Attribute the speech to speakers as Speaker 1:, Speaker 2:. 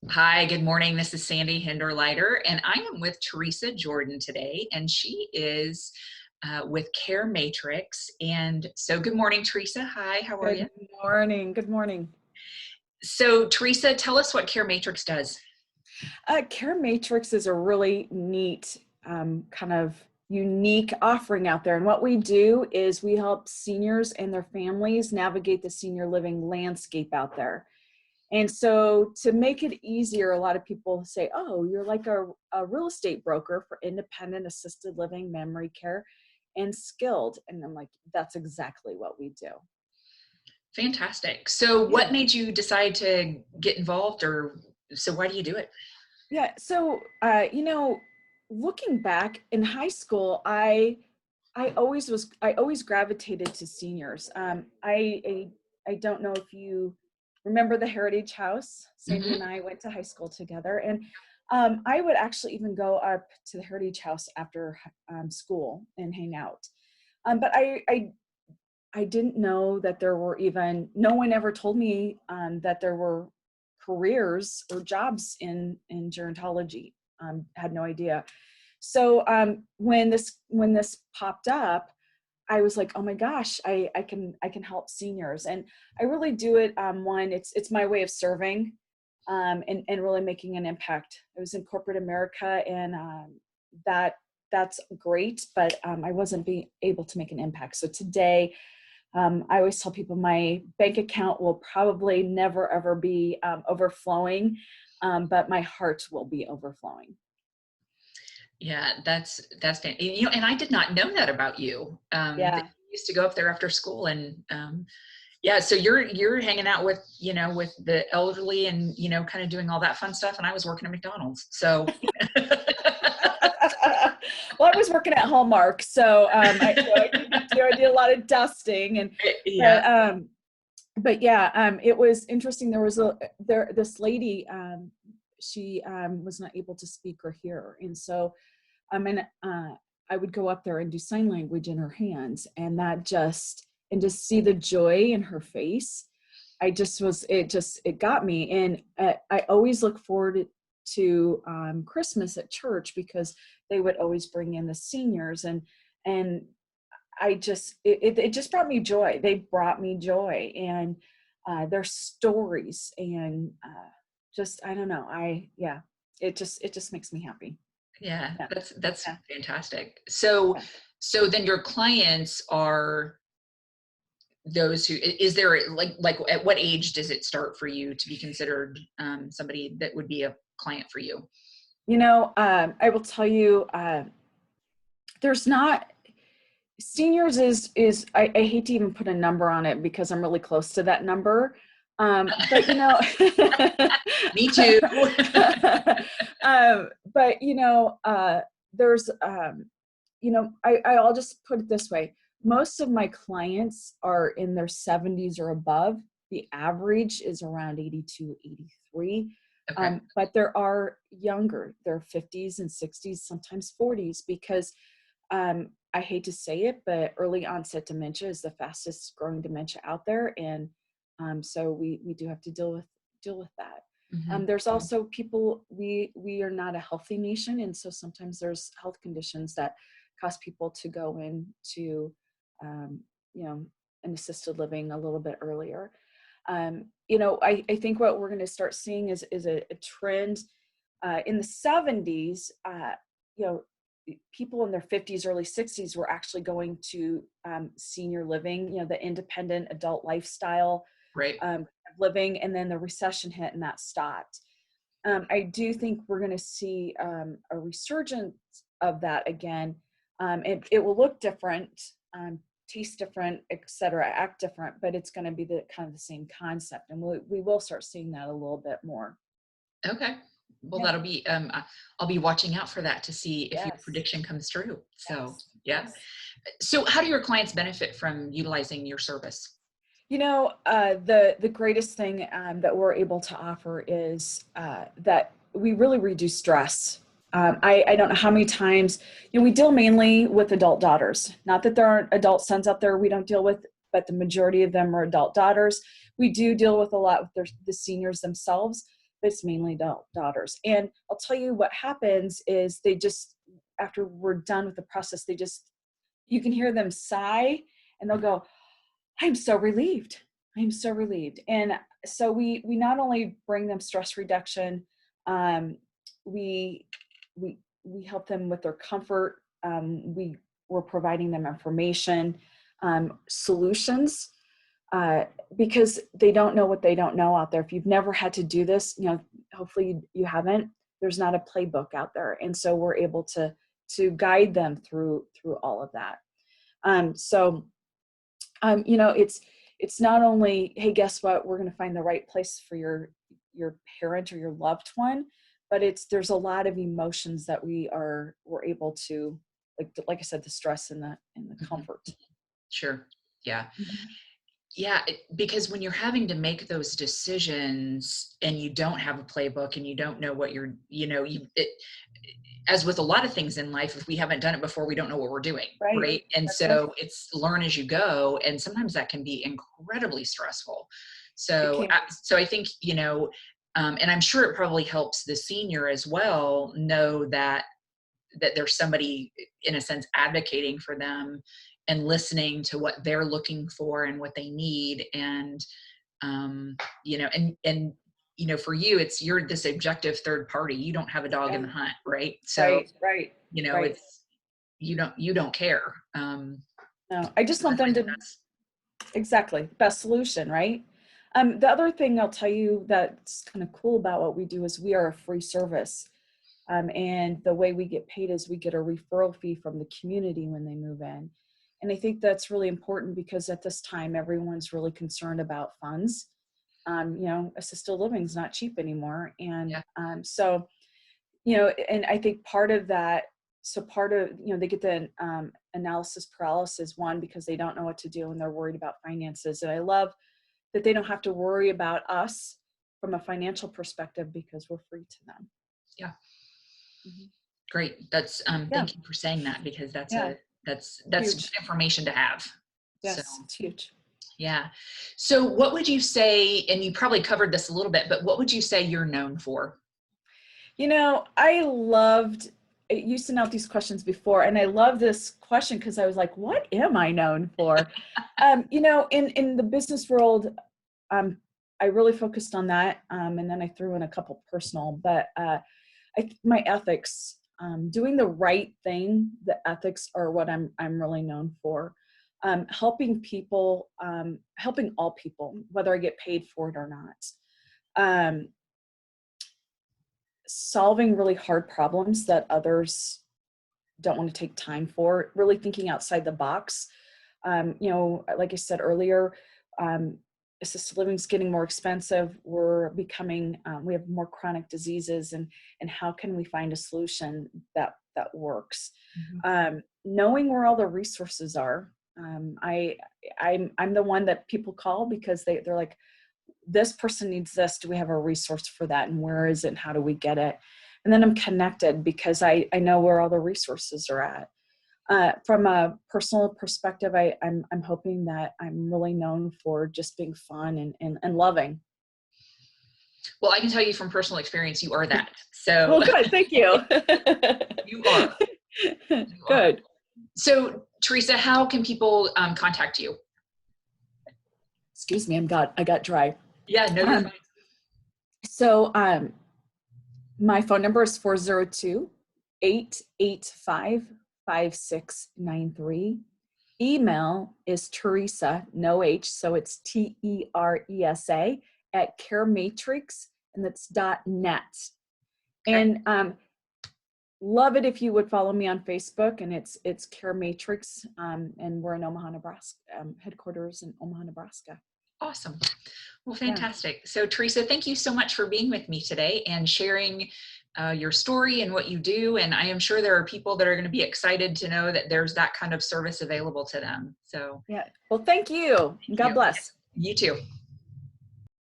Speaker 1: Hi, good morning. This is Sandy Hinderleiter, and I am with Teresa Jordan today, and she is with Care Matrix. And so, good morning, Teresa. Hi, how are
Speaker 2: Good
Speaker 1: you?
Speaker 2: morning. Good morning.
Speaker 1: So, Teresa, tell us what Care Matrix does.
Speaker 2: Care Matrix is a really neat, kind of unique offering out there. And what we do is we help seniors and their families navigate the senior living landscape out there. And so, to make it easier, a lot of people say, oh, you're like a real estate broker for independent assisted living, memory care, and skilled. And I'm like, that's exactly what we do.
Speaker 1: Fantastic. So,
Speaker 2: Yeah.
Speaker 1: what made you decide to get involved, or so why do you do it?
Speaker 2: Yeah. So, looking back in high school, I always gravitated to seniors. I don't know if you remember the Heritage House. Sandy and
Speaker 1: Hmm.
Speaker 2: I went to high school together, and I would actually even go up to the Heritage House after school and hang out. But I didn't know that there were even, no one ever told me that there were careers or jobs in gerontology. Had no idea. So when this popped up, I was like, oh my gosh, I can help seniors, and I really do it. One, it's my way of serving, and really making an impact. I was in corporate America, and that that's great, but I wasn't being able to make an impact. So today, I always tell people my bank account will probably never ever be overflowing, but my heart will be overflowing.
Speaker 1: Yeah, that's and I did not know that about you. That
Speaker 2: Yeah.
Speaker 1: you used to go up there after school, and yeah, so you're hanging out with, with the elderly and, kind of doing all that fun stuff, and I was working at McDonald's. So
Speaker 2: Well, I was working at Hallmark, so I did a lot of dusting, and
Speaker 1: yeah,
Speaker 2: but um, but yeah, it was interesting. There was this lady. She was not able to speak or hear, and so and I would go up there and do sign language in her hands, and just see the joy in her face. I just was it got me, and I always look forward to Christmas at church because they would always bring in the seniors, and it just brought me joy. They brought me joy, and their stories, and just I don't know. It just makes me happy.
Speaker 1: yeah,
Speaker 2: Yeah.
Speaker 1: that's
Speaker 2: Yeah.
Speaker 1: fantastic. So
Speaker 2: Yeah.
Speaker 1: so then your clients are those who is there like at what age does it start for you to be considered somebody that would be a client for you?
Speaker 2: I will tell you, there's not seniors is I hate to even put a number on it because I'm really close to that number. But
Speaker 1: Me too.
Speaker 2: but there's I'll just put it this way. Most of my clients are in their 70s or above. The average is around 82, 83.
Speaker 1: Okay.
Speaker 2: But there are younger, they're 50s and 60s, sometimes 40s, because I hate to say it, but early onset dementia is the fastest growing dementia out there, and so we do have to deal with that.
Speaker 1: Hmm.
Speaker 2: There's also people, we are not a healthy nation, and so sometimes there's health conditions that cause people to go into um, you know an assisted living a little bit earlier. I think what we're going to start seeing is a trend in the 70s. You know, people in their 50s, early 60s were actually going to senior living, the independent adult lifestyle
Speaker 1: Right.
Speaker 2: living, and then the recession hit and that stopped. I do think we're going to see a resurgence of that again. It will look different, taste different, etc., act different, but it's going to be the kind of the same concept, and we will start seeing that a little bit more.
Speaker 1: Okay. Well,
Speaker 2: Yeah.
Speaker 1: that'll be I'll be watching out for that to see if your
Speaker 2: Yes.
Speaker 1: prediction comes true. So,
Speaker 2: Yes.
Speaker 1: yeah.
Speaker 2: Yes.
Speaker 1: So, how do your clients benefit from utilizing your service?
Speaker 2: The greatest thing that we're able to offer is that we really reduce stress. I don't know how many times, we deal mainly with adult daughters. Not that there aren't adult sons out there we don't deal with, but the majority of them are adult daughters. We do deal with a lot with the seniors themselves, but it's mainly daughters. And I'll tell you what happens is they just, after we're done with the process, you can hear them sigh and they'll go, I'm so relieved. I'm so relieved. And so we not only bring them stress reduction, um, we we help them with their comfort. We're providing them information, solutions, because they don't know what they don't know out there. If you've never had to do this, hopefully you haven't. There's not a playbook out there, and so we're able to guide them through all of that. So it's not only, hey, guess what, we're going to find the right place for your parent or your loved one, but there's a lot of emotions that we're able to, like I said, the stress and the comfort.
Speaker 1: Sure. Yeah.
Speaker 2: Mhm.
Speaker 1: Yeah, because when you're having to make those decisions and you don't have a playbook and you don't know what as with a lot of things in life, if we haven't done it before, we don't know what we're doing,
Speaker 2: Right.
Speaker 1: right? And
Speaker 2: That's right.
Speaker 1: so it's learn as you go, and sometimes that can be incredibly stressful.
Speaker 2: It
Speaker 1: So,
Speaker 2: can.
Speaker 1: so I think and I'm sure it probably helps the senior as well know that there's somebody in a sense advocating for them and listening to what they're looking for and what they need. And for you, you're this objective third party. You don't have a dog in
Speaker 2: Yeah.
Speaker 1: the hunt, right? So
Speaker 2: Right. Right. Right.
Speaker 1: it's you don't care.
Speaker 2: No, I just want
Speaker 1: That's, I
Speaker 2: them
Speaker 1: think
Speaker 2: to,
Speaker 1: that's
Speaker 2: exactly, best solution, right? The other thing I'll tell you that's kind of cool about what we do is we are a free service. And the way we get paid is we get a referral fee from the community when they move in. And I think that's really important because at this time, everyone's really concerned about funds. Assisted living is not cheap anymore. And
Speaker 1: yeah.
Speaker 2: so, and I think part of that, so part of, they get the analysis paralysis, one, because they don't know what to do and they're worried about finances. And I love that they don't have to worry about us from a financial perspective because we're free to them.
Speaker 1: Yeah.
Speaker 2: Mhm.
Speaker 1: Great. That's
Speaker 2: Yeah.
Speaker 1: thank you for saying that, because that's
Speaker 2: Yeah.
Speaker 1: good
Speaker 2: Huge.
Speaker 1: information to have. So
Speaker 2: Yes, it's huge.
Speaker 1: yeah. So what would you say, and you probably covered this a little bit, but what would you say you're known for?
Speaker 2: I loved, it used to know these questions before, and I love this question because I was like, what am I known for? In the business world, I really focused on that. And then I threw in a couple personal, but my ethics, doing the right thing, the ethics are what I'm really known for. Helping people, helping all people, whether I get paid for it or not. Um, Solving really hard problems that others don't want to take time for, really thinking outside the box. Like I said earlier, assisted living is getting more expensive. We have more chronic diseases, and how can we find a solution that works? Knowing where all the resources are. I'm the one that people call because they're like, this person needs this. Do we have a resource for that? And where is it? And how do we get it? And then I'm connected because I know where all the resources are at. From a personal perspective, I'm hoping that I'm really known for just being fun and loving.
Speaker 1: Well, I can tell you from personal experience, you are that. So
Speaker 2: Well, good. Thank you.
Speaker 1: you are. You are.
Speaker 2: Good.
Speaker 1: So Teresa, how can people contact you?
Speaker 2: Excuse me, I got dry.
Speaker 1: Yeah, no, you're fine.
Speaker 2: So my phone number is 402-885-5693. Email is Teresa, no H, so it's TERESA @carematrix, and that's .net.
Speaker 1: Okay.
Speaker 2: And love it if you would follow me on Facebook, and it's Care Matrix, and we're in Omaha, Nebraska, headquarters in Omaha, Nebraska.
Speaker 1: Awesome. Well,
Speaker 2: Yeah.
Speaker 1: fantastic. So Teresa, thank you so much for being with me today and sharing your story and what you do. And I am sure there are people that are going to be excited to know that there's that kind of service available to them. So
Speaker 2: Yeah. Well, thank you.
Speaker 1: thank
Speaker 2: God
Speaker 1: you.
Speaker 2: bless.
Speaker 1: You too.